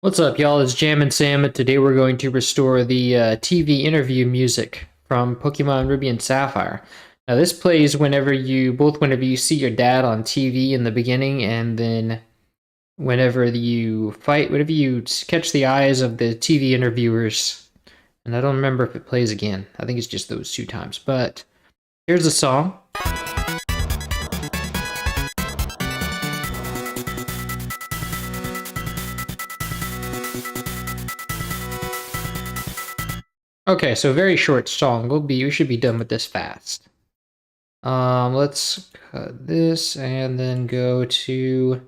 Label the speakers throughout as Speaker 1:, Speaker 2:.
Speaker 1: What's up, y'all? It's Jam and Sam, and today we're going to restore the TV interview music from Pokémon Ruby and Sapphire. Now, this plays whenever you see your dad on TV in the beginning, and then whenever you catch the eyes of the TV interviewers. And I don't remember if it plays again. I think it's just those two times. But here's the song. Okay, so very short song. We should be done with this fast. Let's cut this and then go to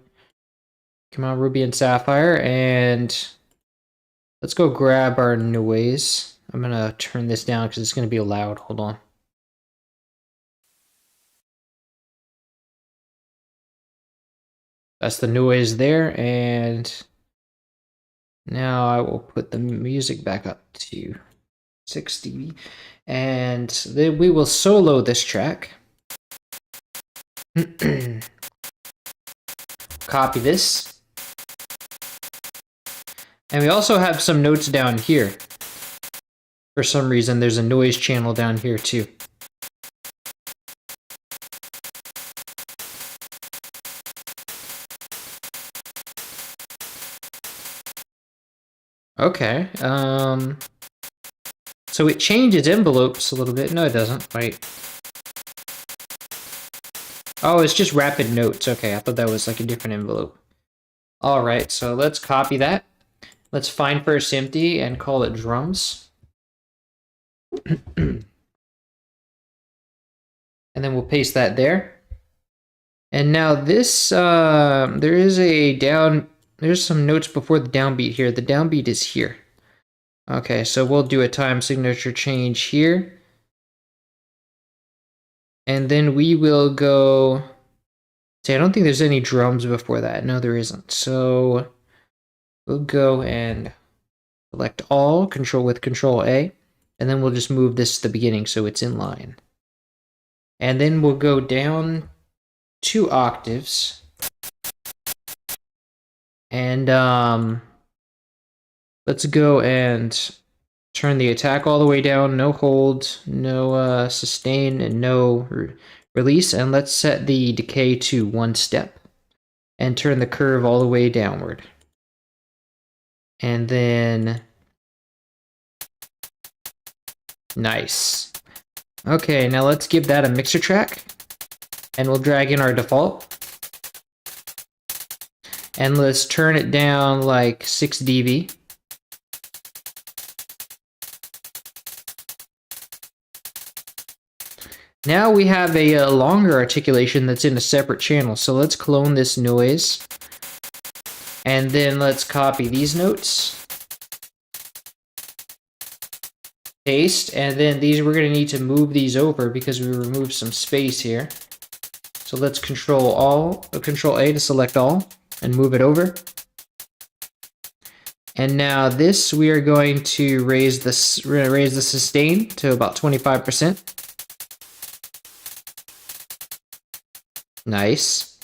Speaker 1: Pokémon Ruby and Sapphire, and let's go grab our noise. I'm gonna turn this down because it's gonna be loud. Hold on. That's the noise there, and now I will put the music back up to 6 dB, and then we will solo this track. Copy this. And we also have some notes down here. For some reason, there's a noise channel down here too. Okay, so it changes envelopes a little bit. No, it doesn't. Wait. Oh, it's just rapid notes. Okay, I thought that was like a different envelope. All right, so let's copy that. Let's find first empty and call it drums. And then we'll paste that there. And now this, there's some notes before the downbeat here. The downbeat is here. Okay, so we'll do a time signature change here. And then we will go... See, I don't think there's any drums before that. No, there isn't. So we'll go and select all, with Control A, and then we'll just move this to the beginning so it's in line. And then we'll go down 2 octaves. And let's go and turn the attack all the way down, no hold, no sustain, and no release. And let's set the decay to 1 step and turn the curve all the way downward. And then, nice. Okay, now let's give that a mixer track, and we'll drag in our default. And let's turn it down like 6 dB. Now we have a longer articulation that's in a separate channel. So let's clone this noise. And then let's copy these notes. Paste. And then we're going to need to move these over because we removed some space here. So let's Control A to select all and move it over. And now this, we are going to raise the sustain to about 25%. Nice.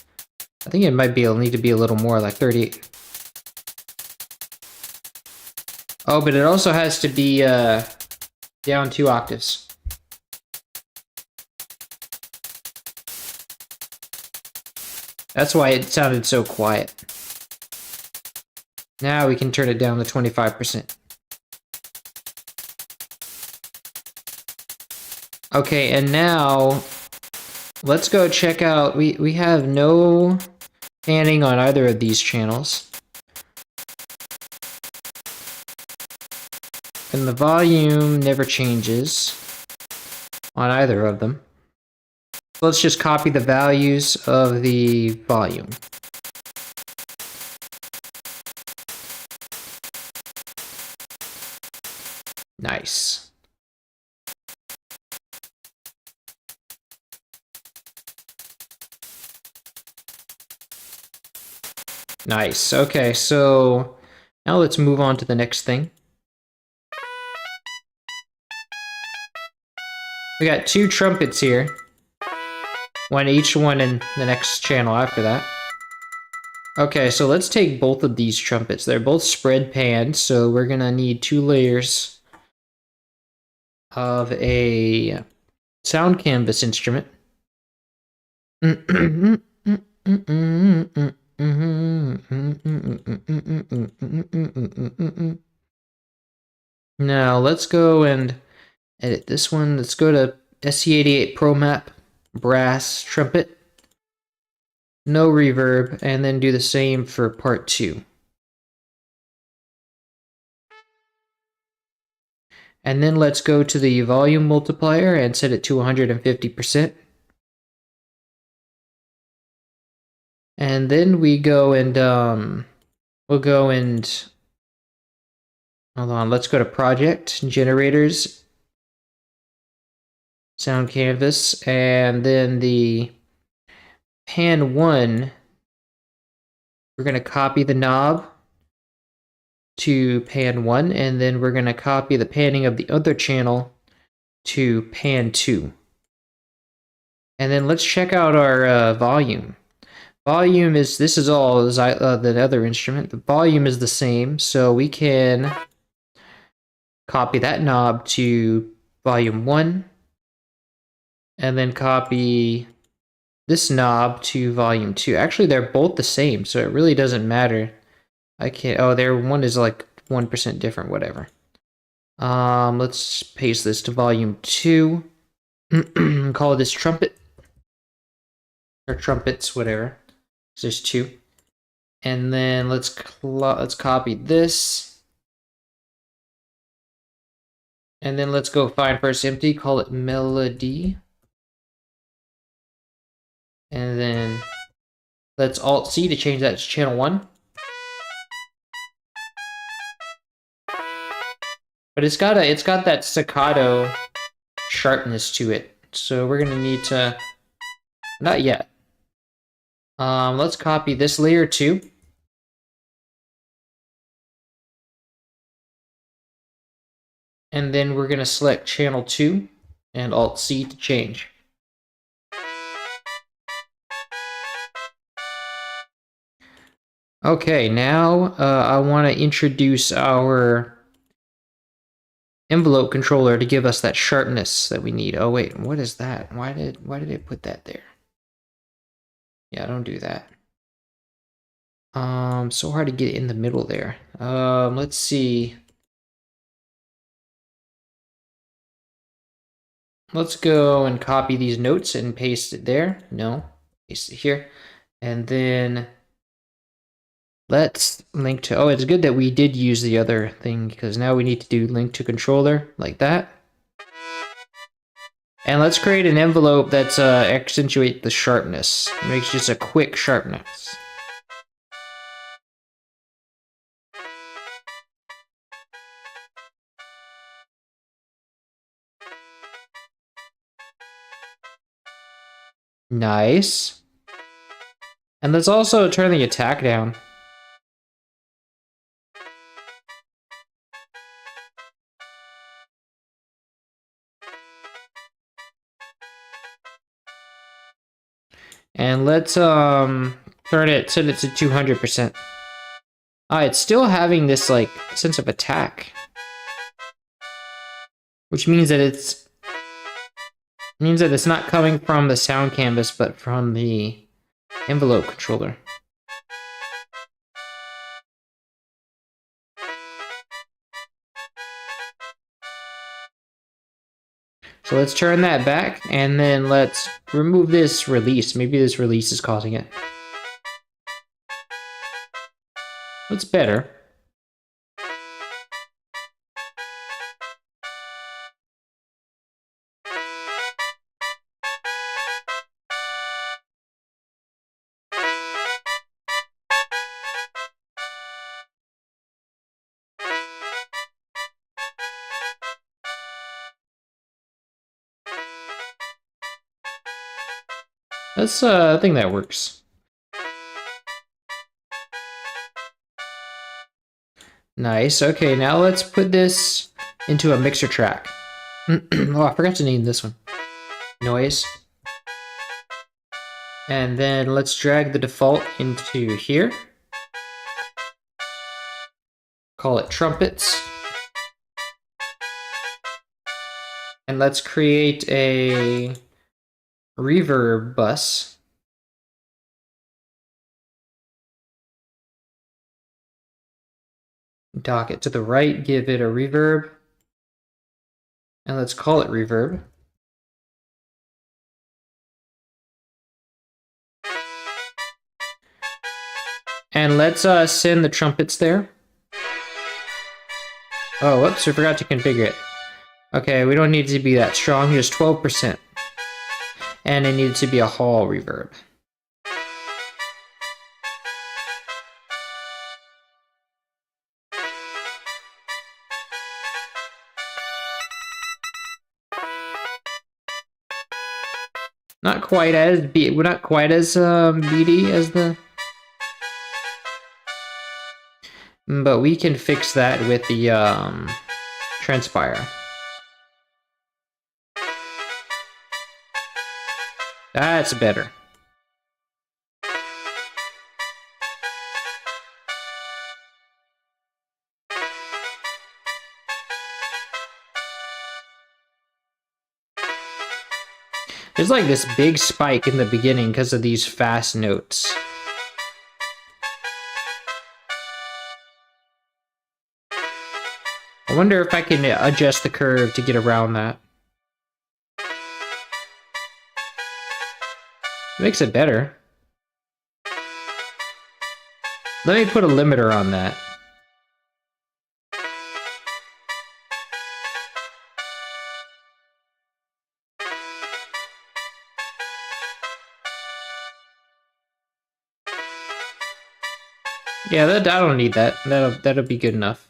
Speaker 1: I think it might need to be a little more, like 30. Oh, but it also has to be down 2 octaves. That's why it sounded so quiet. Now we can turn it down to 25%. Okay, and now let's go check out, we have no panning on either of these channels. And the volume never changes on either of them. Let's just copy the values of the volume. Nice. Nice. Okay, so now let's move on to the next thing. We got 2 trumpets here. Each one in the next channel after that. Okay, so let's take both of these trumpets. They're both spread panned, so we're gonna need 2 layers of a sound canvas instrument. Now let's go and edit this one. Let's go to SC88 Pro Map, brass trumpet, no reverb, and then do the same for part 2. And then let's go to the volume multiplier and set it to 150%. And then we go and we'll go and hold on, let's go to project, generators, sound canvas, and then the pan 1, we're going to copy the knob to pan 1, and then we're going to copy the panning of the other channel to pan 2. And then let's check out our volume. Volume is, this is all the other instrument. The volume is the same, so we can copy that knob to volume 1, and then copy this knob to volume 2. Actually, they're both the same, so it really doesn't matter. I can't, oh, there, one is like 1% different, whatever. Let's paste this to volume 2. Call this trumpet. Or trumpets, whatever. So there's 2. And then let's copy this. And then let's go find first empty, call it melody. And then let's Alt-C to change that to channel 1. But it's got that staccato sharpness to it. So we're gonna need to, not yet. Let's copy this layer 2. And then we're gonna select channel 2 and Alt-C to change. Okay, now I want to introduce our envelope controller to give us that sharpness that we need. Oh wait, what is that? Why did it put that there? Yeah, don't do that. So hard to get in the middle there. Let's see. Let's go and copy these notes and paste it there. No, paste it here. And then let's link to, oh, it's good that we did use the other thing, because now we need to do link to controller, like that. And let's create an envelope that's accentuate the sharpness. It makes just a quick sharpness. Nice. And let's also turn the attack down. And let's set it to 200%. It's still having this like sense of attack, which means that it's not coming from the sound canvas, but from the envelope controller. So let's turn that back, and then let's remove this release. Maybe this release is causing it. That's better. That's I think that works. Nice. Okay, now let's put this into a mixer track. Oh, I forgot to name this one. Noise. And then let's drag the default into here. Call it trumpets. And let's create a reverb bus. Dock it to the right, give it a reverb. And let's call it reverb. And let's send the trumpets there. Oh, whoops, we forgot to configure it. Okay, we don't need it to be that strong, just 12%. And it needs to be a hall reverb. Not quite as beady as the, but we can fix that with the transpire. That's better. There's like this big spike in the beginning because of these fast notes. I wonder if I can adjust the curve to get around that. Makes it better. Let me put a limiter on that. Yeah, I don't need that. That'll be good enough.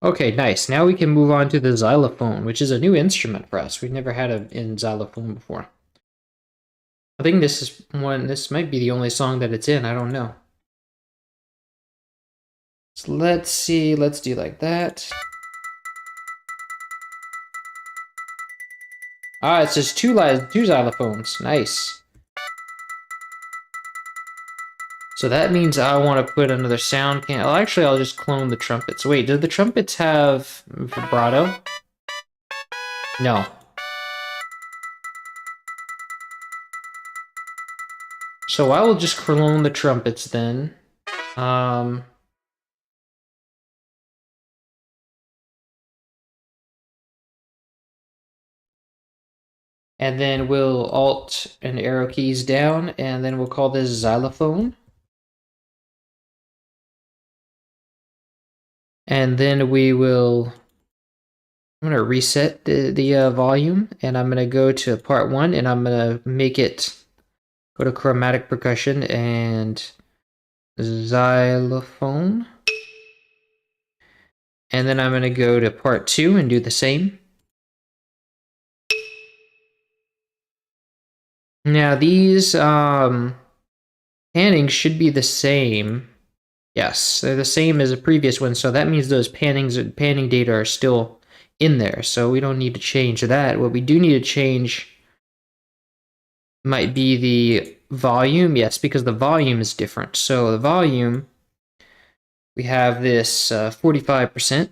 Speaker 1: Okay, nice. Now we can move on to the xylophone, which is a new instrument for us. We've never had a xylophone before. I think this might be the only song that it's in. I don't know. So let's see. Let's do like that. Ah, it says two xylophones. Nice. So that means I want to put another sound can. Well, actually, I'll just clone the trumpets. Wait, do the trumpets have vibrato? No. So I will just clone the trumpets then. And then we'll Alt and arrow keys down, and then we'll call this xylophone. And then we will, I'm going to reset the volume, and I'm going to go to part 1, and I'm going to make it, go to chromatic percussion and xylophone. And then I'm going to go to part 2 and do the same. Now these pannings should be the same. Yes, they're the same as the previous one, so that means those panning data are still in there, so we don't need to change that. What we do need to change might be the volume, yes, because the volume is different. So the volume, we have this 45%.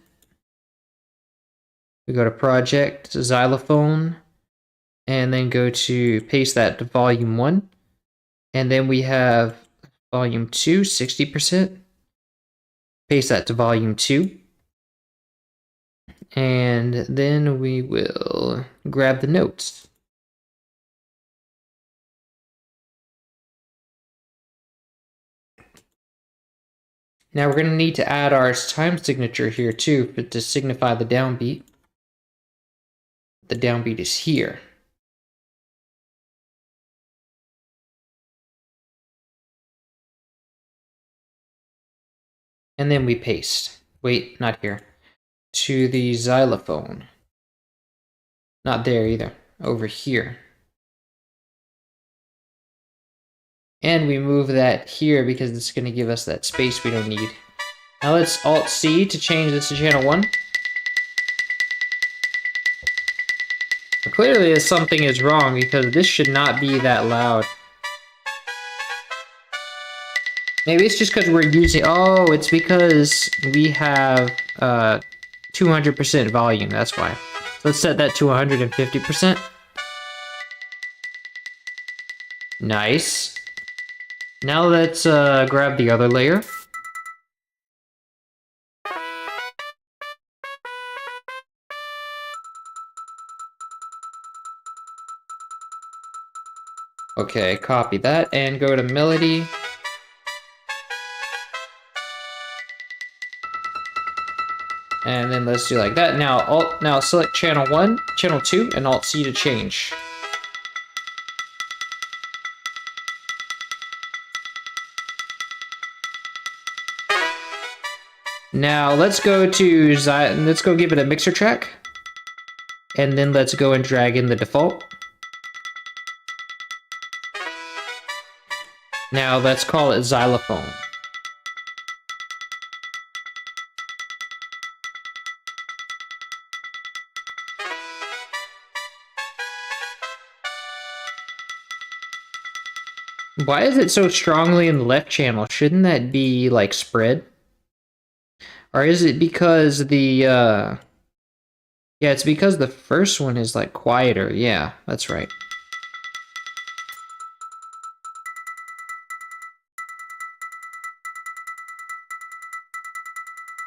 Speaker 1: We go to project, xylophone, and then go to paste that to volume 1. And then we have volume 2, 60%. Paste that to volume 2. And then we will grab the notes. Now we're going to need to add our time signature here too to signify the downbeat. The downbeat is here. And then we paste. Wait, not here. To the xylophone. Not there either. Over here. And we move that here because it's going to give us that space we don't need. Now let's Alt-C to change this to channel 1. clearly something is wrong because this should not be that loud. Maybe it's just because we're using... Oh, it's because we have 200% volume, that's why. So let's set that to 150%. Nice. Now let's grab the other layer. Okay, copy that and go to melody. And then let's do like that. Now select channel 1, channel 2, and Alt C to change. Now let's go give it a mixer track. And then let's go and drag in the default. Now let's call it xylophone. Why is it so strongly in the left channel? Shouldn't that be like spread? Or is it because the yeah, it's because the first one is like quieter. Yeah, that's right.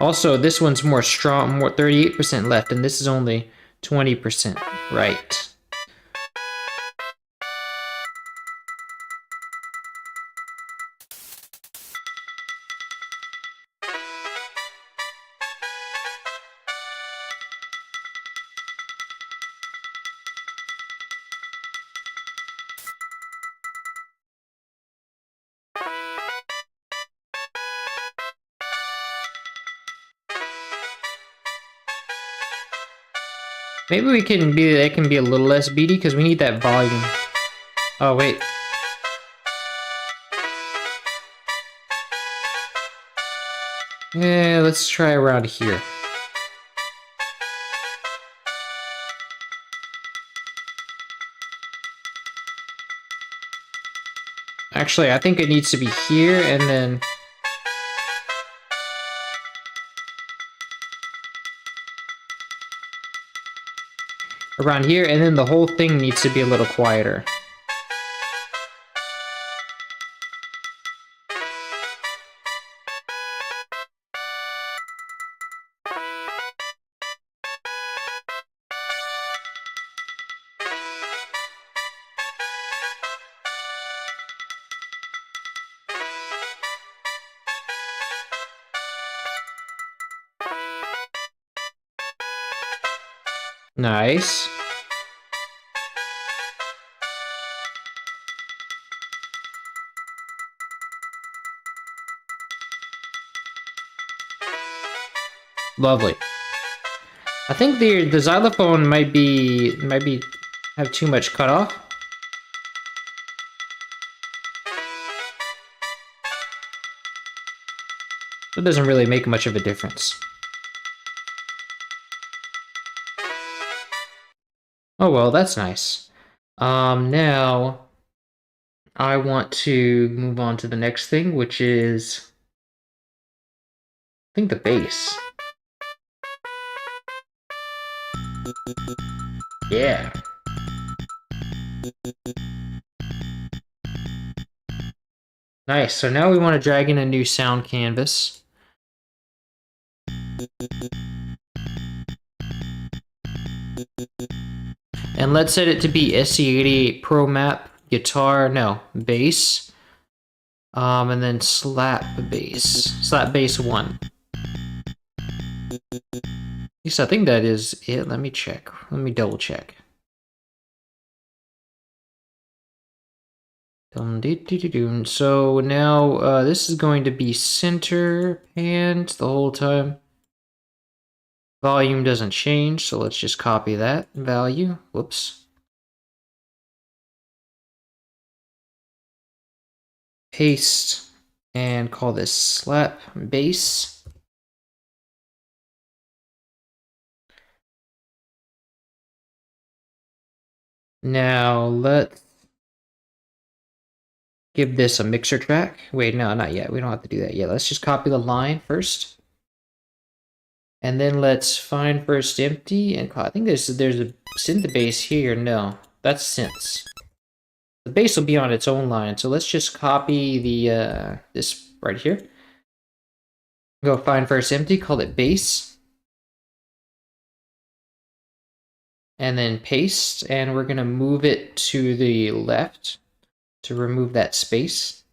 Speaker 1: Also, this one's more strong, more 38% left, and this is only 20% right. Maybe it can be a little less beaty because we need that volume. Oh wait. Yeah, let's try around here. Actually, I think it needs to be here and then... around here, and then the whole thing needs to be a little quieter. Nice. Lovely. I think the xylophone might have too much cutoff. It doesn't really make much of a difference. Oh well, that's nice. Now I want to move on to the next thing, which is I think the bass. Yeah. Nice. So now we want to drag in a new sound canvas. And let's set it to be SC88 Pro Map guitar, no, bass. And then slap bass 1. Yes, I think that is it. Let me check. Let me double check. So now this is going to be center and the whole time. Volume doesn't change, so let's just copy that value. Whoops. Paste and call this slap bass. Now let's give this a mixer track. Wait, no, not yet. We don't have to do that yet. Let's just copy the line first. And then let's find first empty and I think there's a synth bass here. No, that's synths. The bass will be on its own line. So let's just copy the this right here. Go find first empty, call it bass. And then paste, and we're gonna move it to the left to remove that space.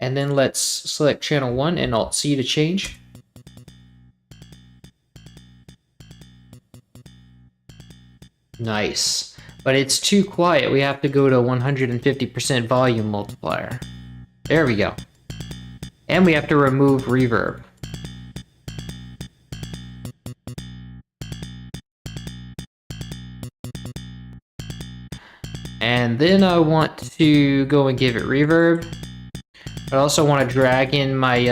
Speaker 1: And then let's select channel 1 and Alt-C to change. Nice. But it's too quiet. We have to go to 150% volume multiplier. There we go. And we have to remove reverb. And then I want to go and give it reverb. But I also want to drag in my,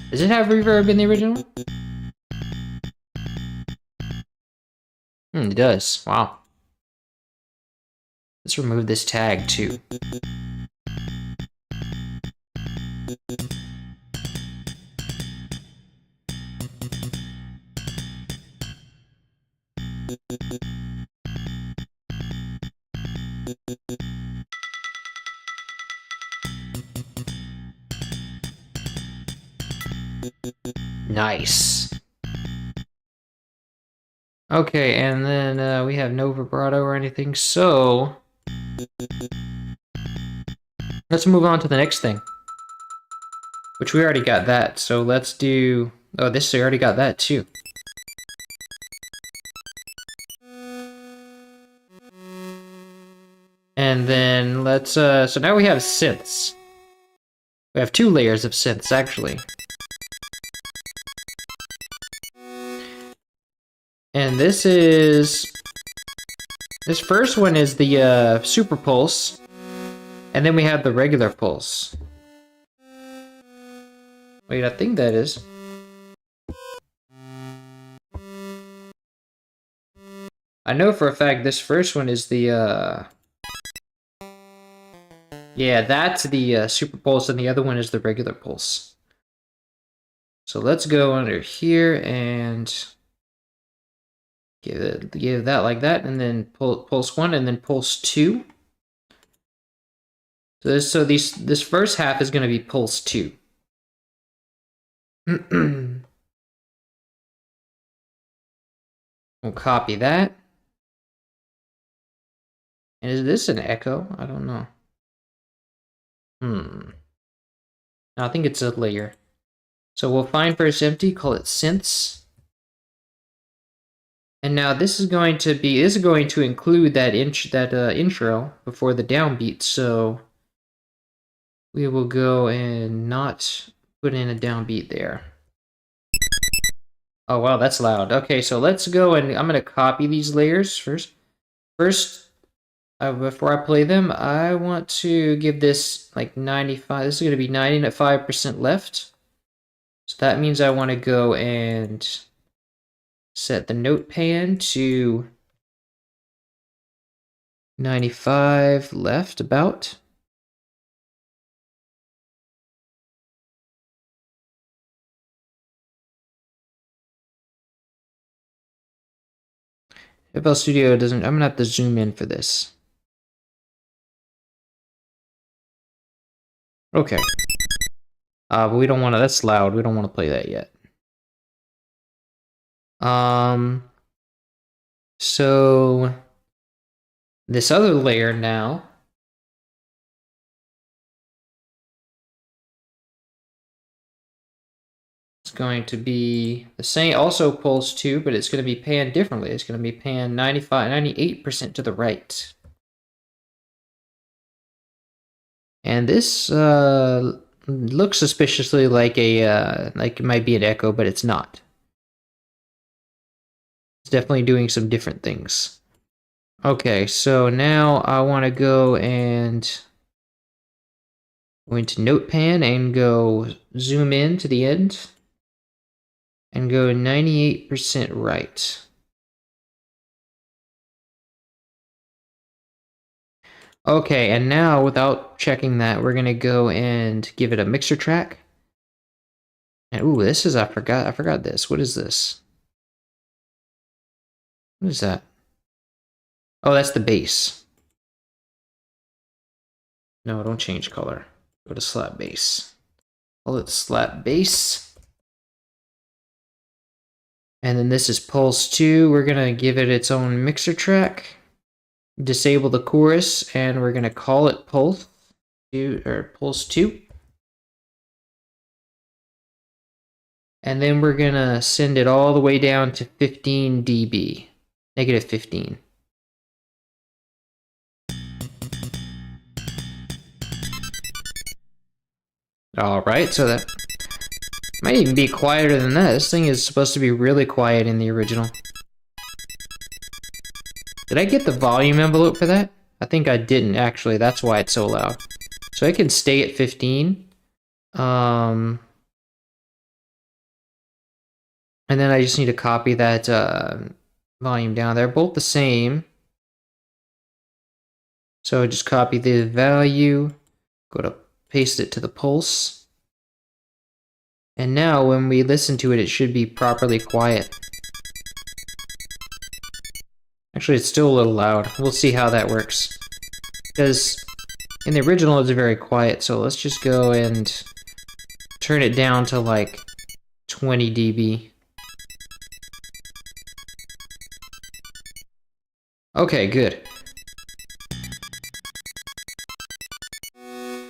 Speaker 1: does it have reverb in the original? It does. Wow. Let's remove this tag too. Nice. Okay, and then we have no vibrato or anything, so let's move on to the next thing. Which we already got that, so let's do... Oh, this we already got that too. And then let's, so now we have synths. We have 2 layers of synths, actually. And this first one is the super pulse, and then we have the regular pulse. Wait, I think that is. I know for a fact this first one is the yeah, that's the super pulse, and the other one is the regular pulse. So let's go under here and give that like that, and then pulse 1, and then pulse 2. So this first half is going to be pulse 2. We'll copy that. And is this an echo? I don't know. No, I think it's a layer. So we'll find first empty, call it synths. And now this is going to include that intro before the downbeat. So we will go and not put in a downbeat there. Oh wow, that's loud. Okay, so let's go and I'm gonna copy these layers first. Before I play them, I want to give this like 95. This is going to be 95% left. So that means I want to go and set the note pan to 95 left about. FL Studio doesn't, I'm going to have to zoom in for this. Okay. But we don't want to, that's loud. We don't want to play that yet. So this other layer now is going to be the same, also pulse 2, but it's going to be panned differently. It's going to be panned 98% to the right. And this looks suspiciously like like it might be an echo, but it's not. It's definitely doing some different things. Okay, so now I want to go into Notepan and go zoom in to the end and go 98% right. Okay, and now without checking that, we're gonna go and give it a mixer track. And ooh, this is I forgot this. What is this? What is that? Oh, that's the bass. No, don't change color. Go to slap bass. Call it slap bass. And then this is pulse 2. We're gonna give it its own mixer track. Disable the chorus, and we're gonna call it pulse 2 or pulse 2. And then we're gonna send it all the way down to 15 dB, negative 15. All right, so that might even be quieter than that. This thing is supposed to be really quiet in the original. Did I get the volume envelope for that? I think I didn't, actually. That's why it's so loud. So I can stay at 15. And then I just need to copy that volume down. They're both the same. So just copy the value, go to paste it to the pulse. And now when we listen to it, it should be properly quiet. Actually, it's still a little loud. We'll see how that works. Because in the original, it's very quiet. So let's just go and turn it down to like 20 dB. Okay, good.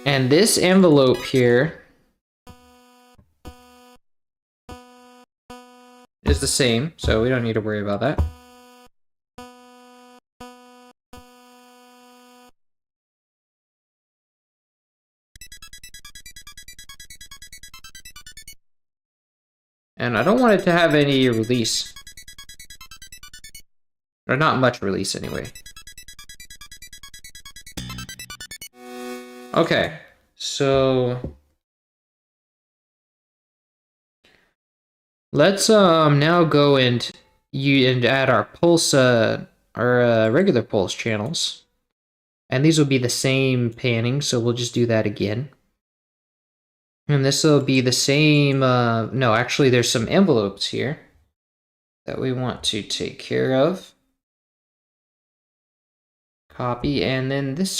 Speaker 1: And this envelope here is the same, so we don't need to worry about that. And I don't want it to have any release. Or not much release, anyway. Okay, so let's now go and add our pulse, our regular pulse channels, and these will be the same panning. So we'll just do that again, and this will be the same. No, actually, there's some envelopes here that we want to take care of. Copy, and then this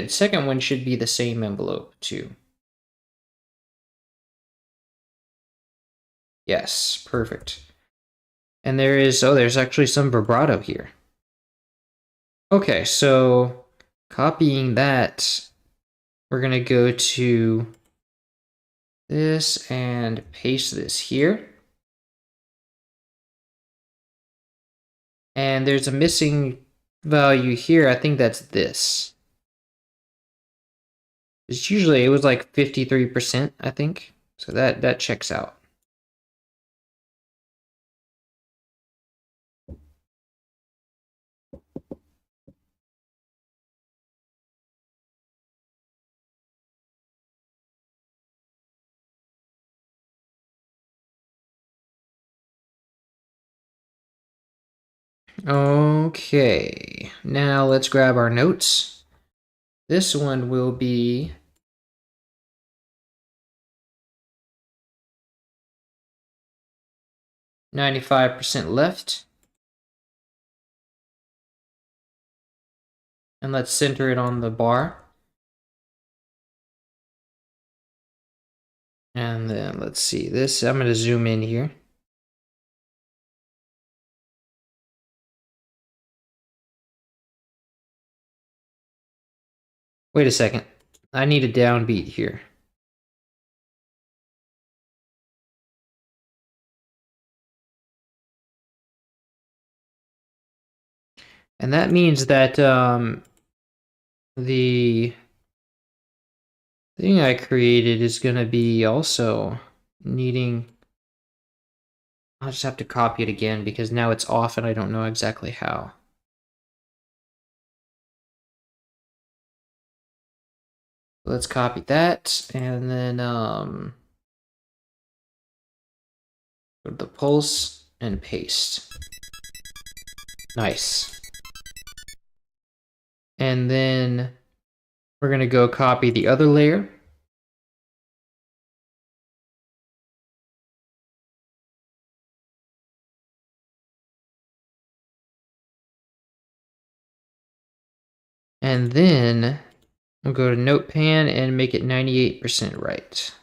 Speaker 1: second one should be the same envelope too. Yes, perfect. And there's actually some vibrato here. Okay, so copying that, we're gonna go to this and paste this here. And there's a missing value here. I think that's this. It was like 53%, I think. So that checks out. Okay, now let's grab our notes. This one will be 95% left. And let's center it on the bar. And then let's see this. I'm going to zoom in here. Wait a second. I need a downbeat here. And that means that the thing I created is going to be also needing... I'll just have to copy it again because now it's off and I don't know exactly how. Let's copy that and then go to the pulse and paste. Nice. And then We're going to go copy the other layer. And then we'll go to Notepan and make it 98% right.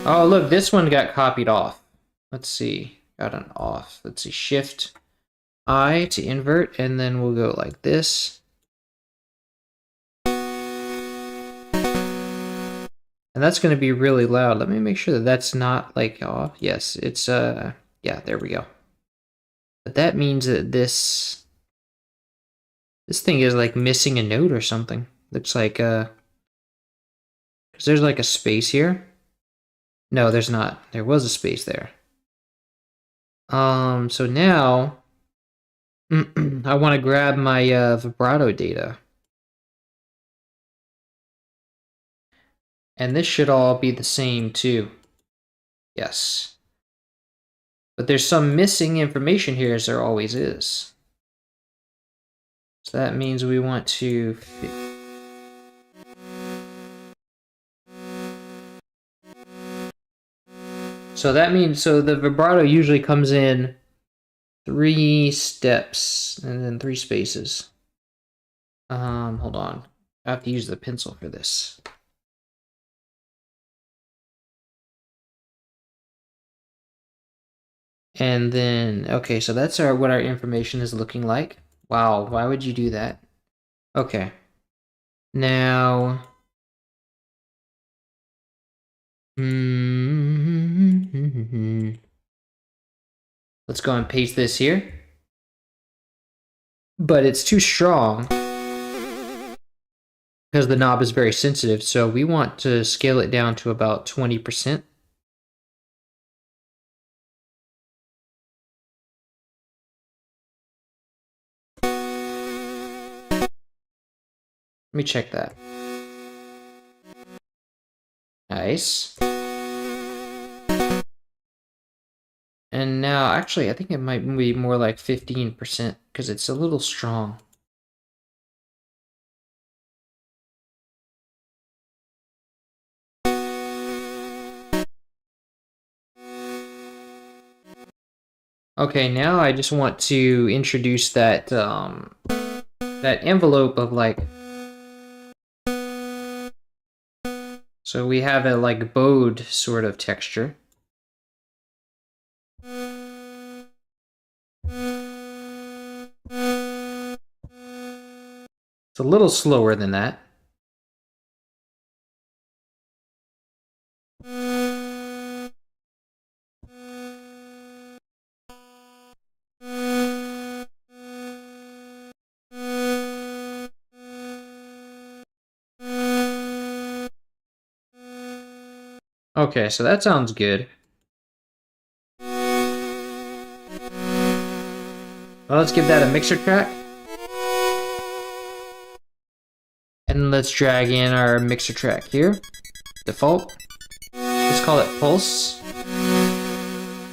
Speaker 1: Oh, look, this one got copied off. Let's see. Got an off. Let's see. Shift I to invert, and then we'll go like this. And that's going to be really loud. Let me make sure that that's not like off. Yes, it's, yeah, there we go. But that means that this thing is like missing a note or something. Looks like, because there's like a space here. No, there's not. There was a space there. So now I want to grab my vibrato data. And this should all be the same too. Yes. But there's some missing information here, as there always is. So that means we want to so that means, so the vibrato usually comes in 3 steps and then 3 spaces. Hold on. I have to use the pencil for this. And then, okay, so that's what our information is looking like. Wow, why would you do that? Okay. Now, let's go and paste this here. But it's too strong because the knob is very sensitive, so we want to scale it down to about 20%. Let me check that. Nice. And now, actually, I think it might be more like 15% because it's a little strong. Okay, now I just want to introduce that that envelope of like, so we have a like bowed sort of texture. It's a little slower than that. Okay, so that sounds good. Well, let's give that a mixer track. And let's drag in our mixer track here. Default. Let's call it Pulse.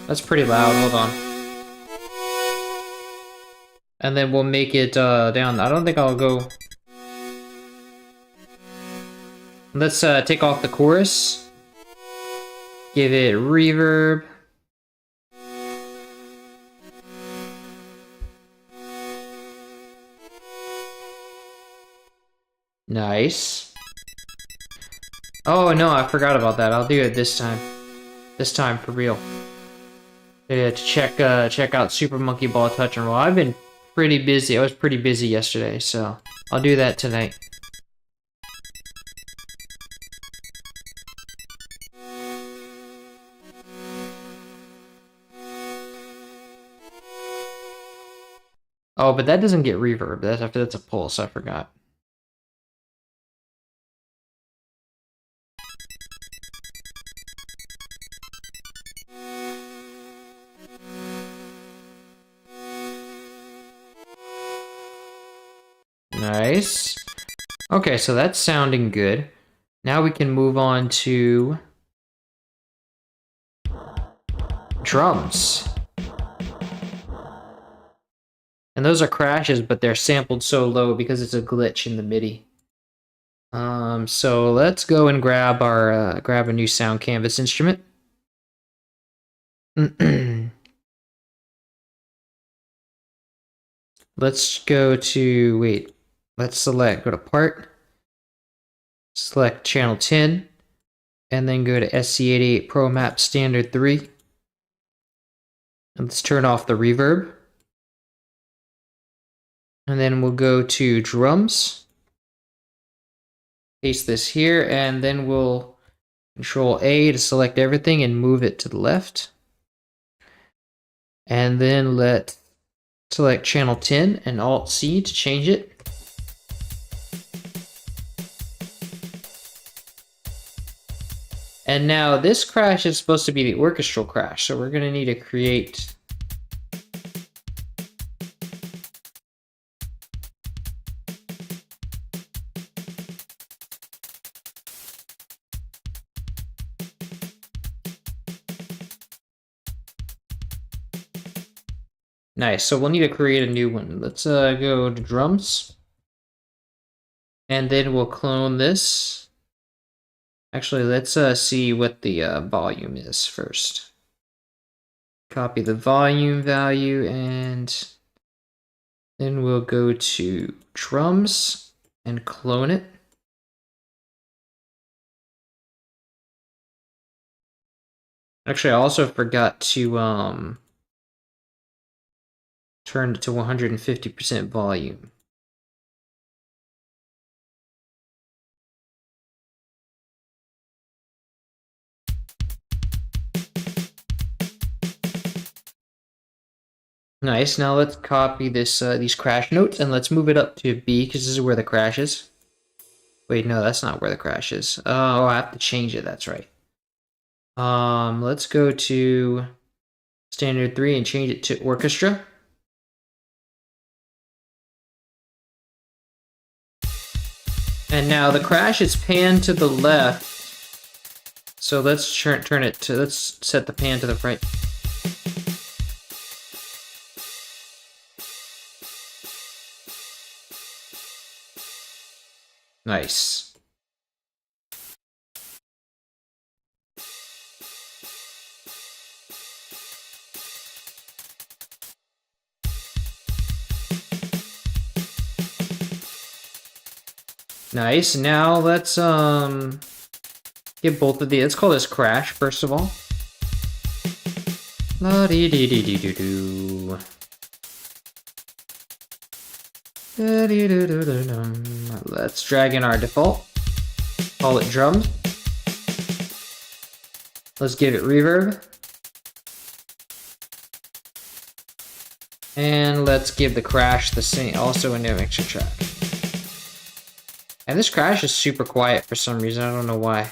Speaker 1: That's pretty loud, hold on. And then we'll make it down. I don't think I'll go. Let's take off the chorus. Give it reverb. Nice. Oh no, I forgot about that. I'll do it this time. This time for real. Yeah, to check out Super Monkey Ball Touch and Roll. I've been pretty busy. I was pretty busy yesterday, so I'll do that tonight. Oh, but that doesn't get reverb. That's a pulse. I forgot. Nice. Okay, so that's sounding good. Now we can move on to drums. And those are crashes, but they're sampled so low because it's a glitch in the MIDI. So let's go and grab our grab a new sound canvas instrument. Let's go to let's go to part, select channel 10, and then go to SC88 Pro Map Standard 3. And let's turn off the reverb. And then we'll go to drums. Paste this here, and then we'll Control A to select everything and move it to the left. And then let's select channel 10 and Alt C to change it. And now this crash is supposed to be the orchestral crash, so we're going to need to create nice, so we'll need to create a new one. Let's go to drums. And then we'll clone this. Actually, let's see what the volume is first. Copy the volume value, and then we'll go to drums and clone it. Actually, I also forgot to turn it to 150% volume. Nice. Now let's copy this these crash notes and let's move it up to B because this is where the crash is. Wait, no, that's not where the crash is. Oh, I have to change it. That's right. Let's go to standard 3 and change it to orchestra. And now the crash is panned to the left. So let's turn it to, let's set the pan to the right. Nice. Nice. Now let's give both of the. Let's call this crash first of all. La dee dee dee dee doo doo. Let's drag in our default. Call it drums. Let's give it reverb. And let's give the crash the same, also a new mixer track. And this crash is super quiet for some reason, I don't know why.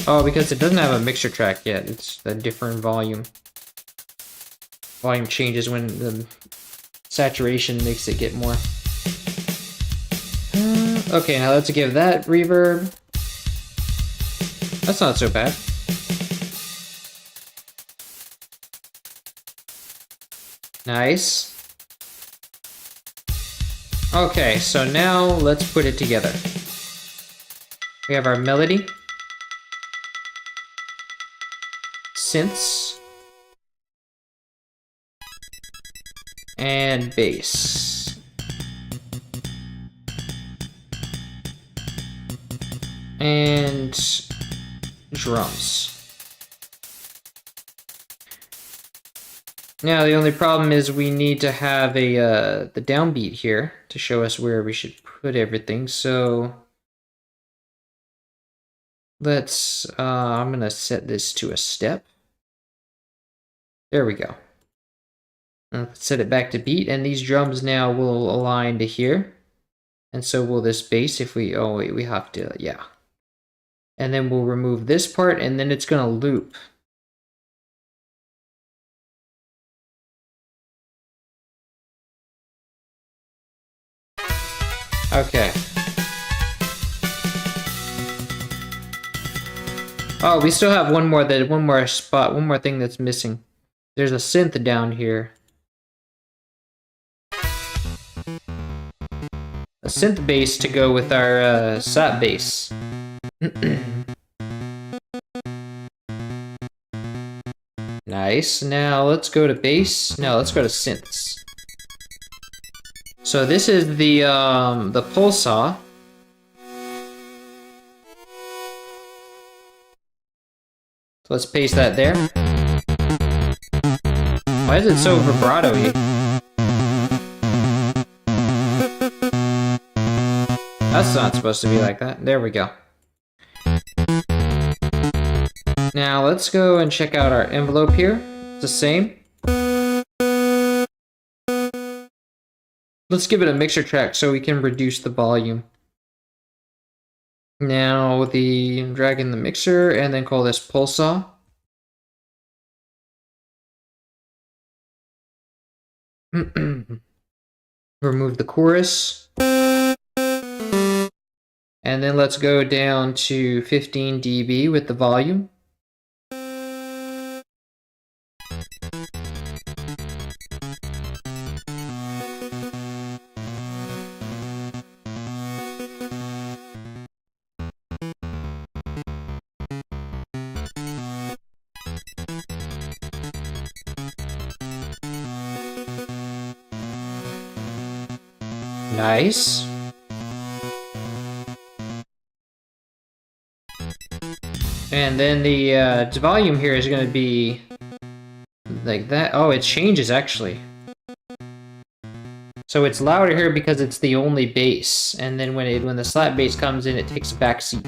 Speaker 1: Oh, because it doesn't have a mixer track yet. It's a different volume. Volume changes when the saturation makes it get more. Okay, now let's give that reverb. That's not so bad. Nice. Okay, so now let's put it together. We have our melody. Synths. And bass. And drums. Now the only problem is we need to have a the downbeat here to show us where we should put everything. So let's I'm gonna set this to a step. There we go. Let's set it back to beat, and these drums now will align to here. And so will this bass if we, oh wait, we have to, yeah. And then we'll remove this part, and then it's gonna loop. Okay. Oh, we still have one more thing that's missing. There's a synth down here. A synth bass to go with our sap bass. Nice. Now let's go to bass. No, let's go to synths. So this is the pulsar. So let's paste that there. Why is it so vibrato-y? That's not supposed to be like that. There we go. Now let's go and check out our envelope here. It's the same. Let's give it a mixer track so we can reduce the volume. Now drag in the mixer and then call this pulsar. Remove the chorus. And then let's go down to 15 dB with the volume. Nice. And then the volume here is going to be like that. Oh, it changes actually. So it's louder here because it's the only bass, and then when the slap bass comes in, it takes a back seat.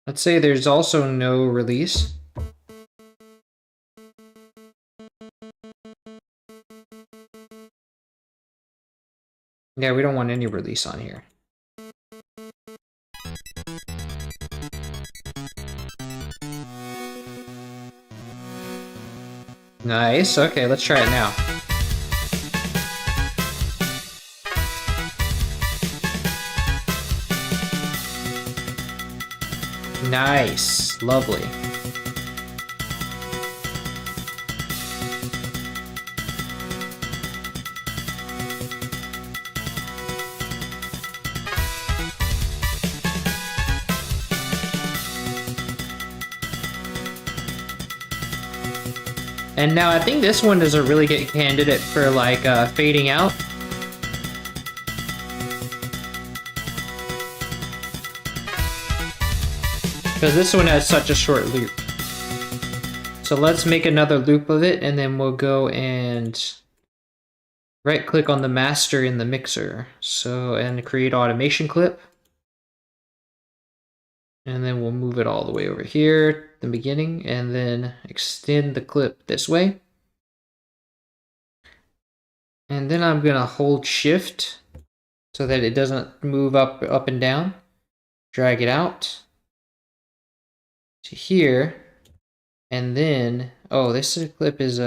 Speaker 1: Let's say there's also no release. Yeah, we don't want any release on here. Nice, okay, let's try it now. Nice, lovely. And now I think this one is a really good candidate for like fading out. Because this one has such a short loop. So let's make another loop of it, and then we'll go and right click on the master in the mixer. So, and create automation clip. And then we'll move it all the way over here, the beginning, and then extend the clip this way. And then I'm gonna hold shift so that it doesn't move up and down. Drag it out to here, and then, oh, this clip is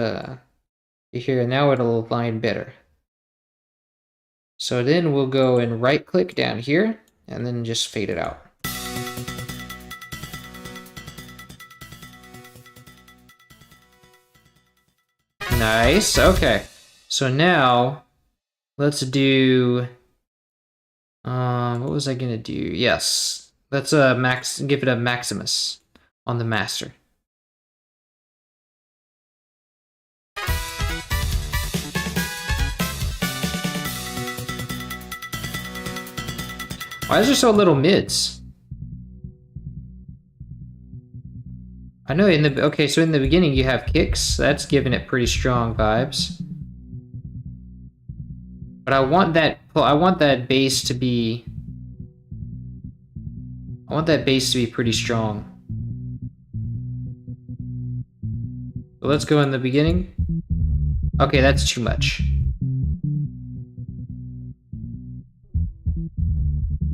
Speaker 1: here, now it'll align better. So then we'll go and right click down here, and then just fade it out. Nice, okay. So now, let's do, what was I gonna do? Yes, let's give it a Maximus on the master. Why is there so little mids? I know okay, so in the beginning you have kicks. That's giving it pretty strong vibes. But I want that bass to be pretty strong. So let's go in the beginning. Okay, that's too much.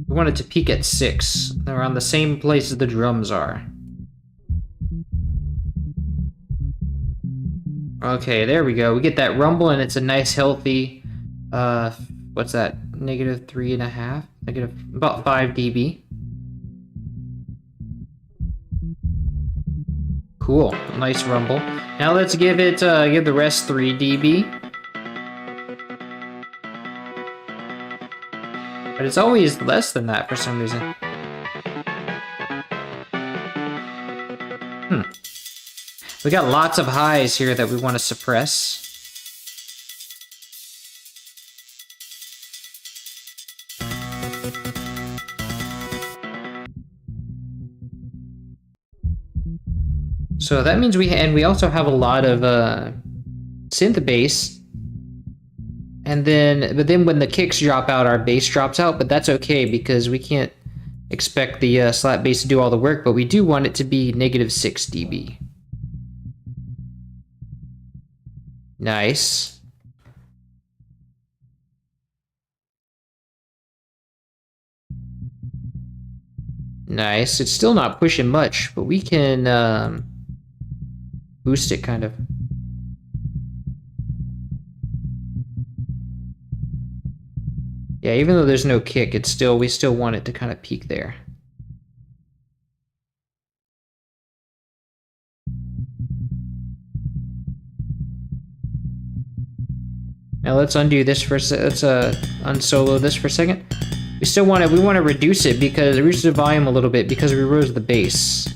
Speaker 1: We want it to peak at 6. They're around the same place as the drums are. Okay, there we go. We get that rumble, and it's a nice, healthy, what's that? Negative 3.5? About 5 dB. Cool, nice rumble. Now let's give it, give the rest 3 dB. But it's always less than that for some reason. We got lots of highs here that we want to suppress. So that means we also have a lot of synth bass. But then when the kicks drop out, our bass drops out, but that's okay because we can't expect the slap bass to do all the work, but we do want it to be negative 6 dB. Nice. Nice. It's still not pushing much, but we can boost it kind of. Yeah, even though there's no kick, we still want it to kind of peak there. Now let's undo this for let's unsolo this for a second. We want to reduce it because reduce the volume a little bit because we rose the bass.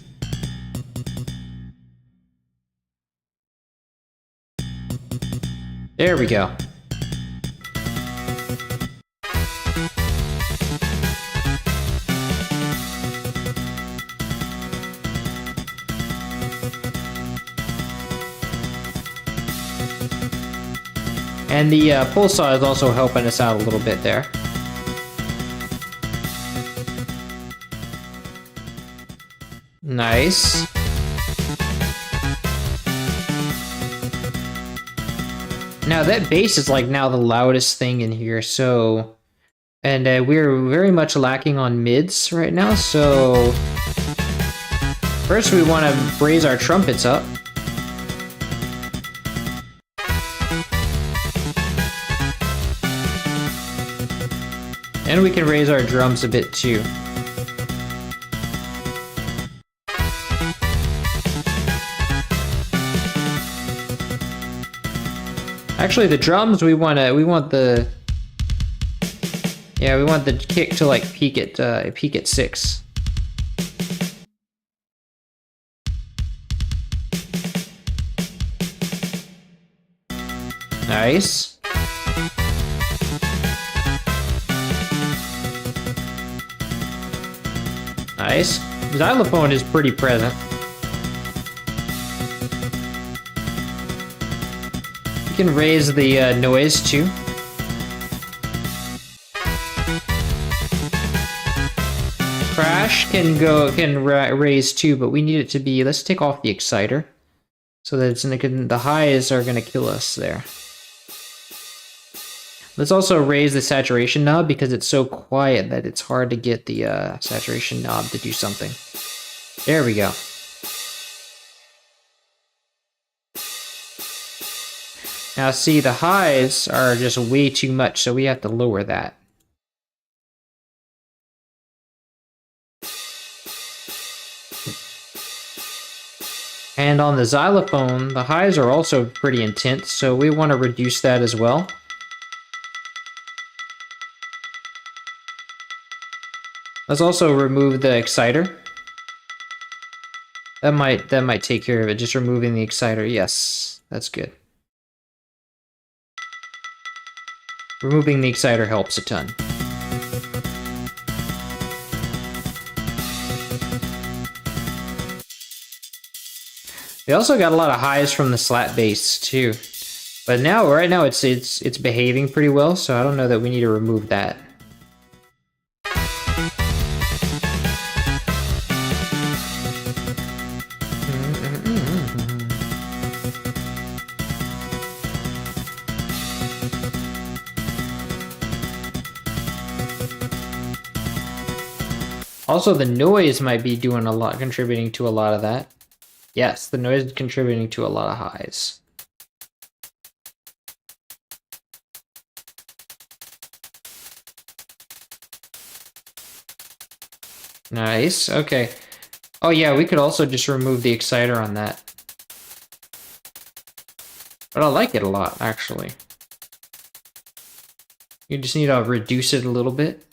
Speaker 1: There we go. And the pulsar is also helping us out a little bit there. Nice. Now that bass is like now the loudest thing in here, so... And we're very much lacking on mids right now, so... First we want to raise our trumpets up. And we can raise our drums a bit too. Actually, the drums we want the kick to like peak at 6. Nice. Nice. Xylophone is pretty present. You can raise the noise too. Crash can raise too, but we need it to be. Let's take off the exciter so that the highs are gonna kill us there. Let's also raise the saturation knob because it's so quiet that it's hard to get the saturation knob to do something. There we go. Now see, the highs are just way too much, so we have to lower that. And on the xylophone, the highs are also pretty intense, so we want to reduce that as well. Let's also remove the exciter. That might take care of it, just removing the exciter. Yes, that's good. Removing the exciter helps a ton. We also got a lot of highs from the slap bass too. But right now it's behaving pretty well, so I don't know that we need to remove that. Also, the noise might be doing a lot, contributing to a lot of that. Yes, the noise is contributing to a lot of highs. Nice, okay. Oh yeah, we could also just remove the exciter on that. But I like it a lot, actually. You just need to reduce it a little bit.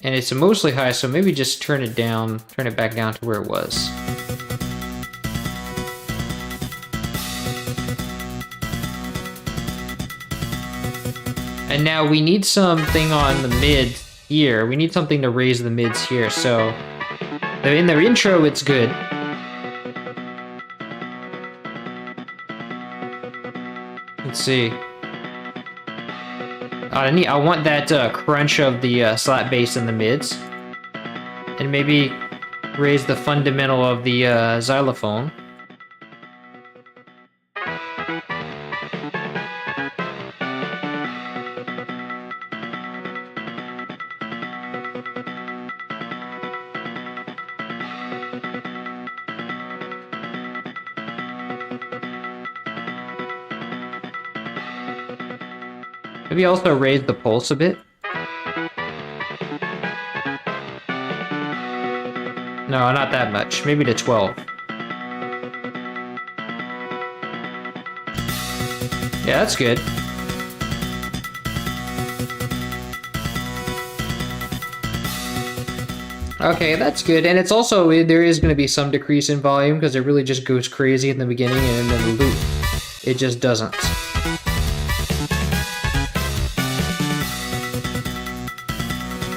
Speaker 1: And it's mostly high, so maybe just turn it down, turn it back down to where it was. And now we need something on the mid here. We need something to raise the mids here, so in the intro it's good. Let's see. I want that crunch of the slap bass in the mids. And maybe raise the fundamental of the xylophone. Maybe also raise the pulse a bit. No, not that much. Maybe to 12. Yeah, that's good. Okay, that's good. And it's also, there is going to be some decrease in volume because it really just goes crazy in the beginning and then the loop, it just doesn't.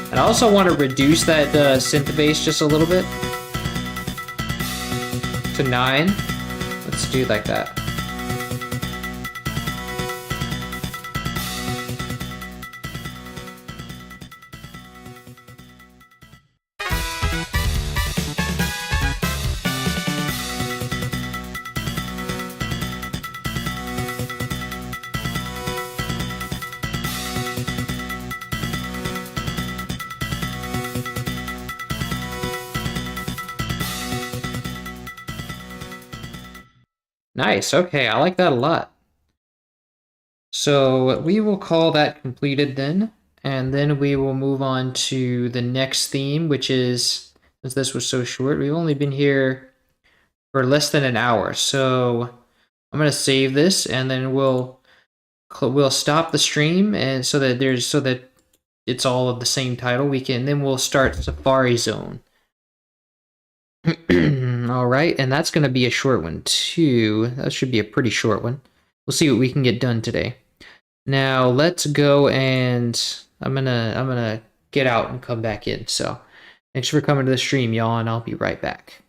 Speaker 1: And I also want to reduce that synth bass just a little bit to 9. Let's do like that. Nice, okay, I like that a lot. So we will call that completed then, and then we will move on to the next theme, which is, since this was so short, we've only been here for less than an hour. So I'm gonna save this, and then we'll stop the stream, and so that it's all of the same title. Then we'll start Safari Zone. All right, and that's going to be a short one too. That should be a pretty short one. We'll see what we can get done today. Now let's go, and I'm gonna get out and come back in. So thanks for coming to the stream, y'all, and I'll be right back.